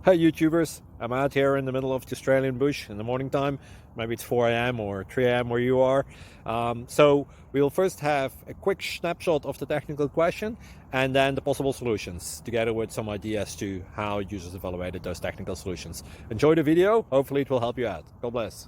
Hi YouTubers, I'm out here in the middle of the Australian bush in the morning time. Maybe it's 4 a.m. or 3 a.m. where you are. So we'll first have a quick snapshot of the technical question and then the possible solutions, together with some ideas to how users evaluated those technical solutions. Enjoy the video, hopefully it will help you out. God bless.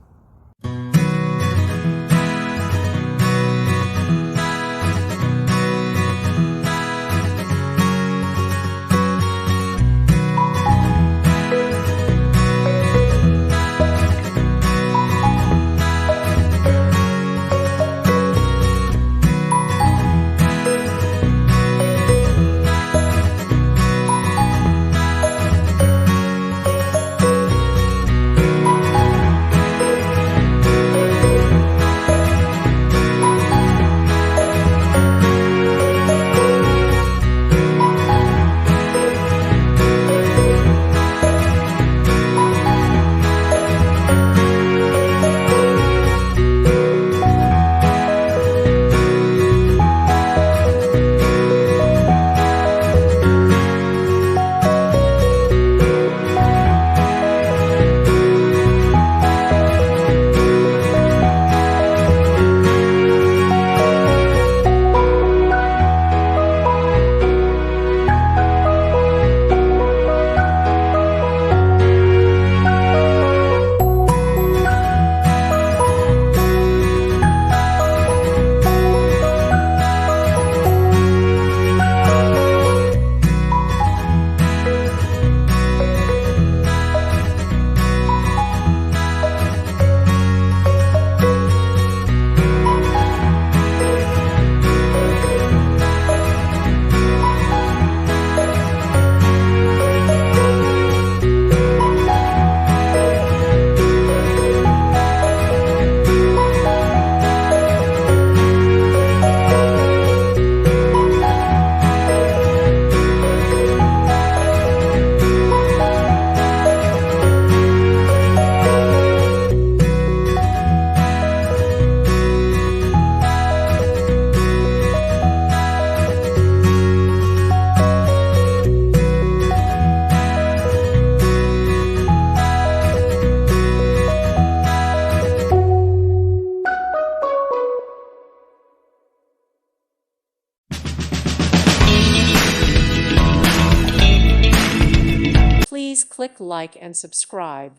Please click like and subscribe.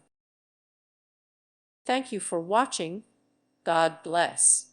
Thank you for watching. God bless.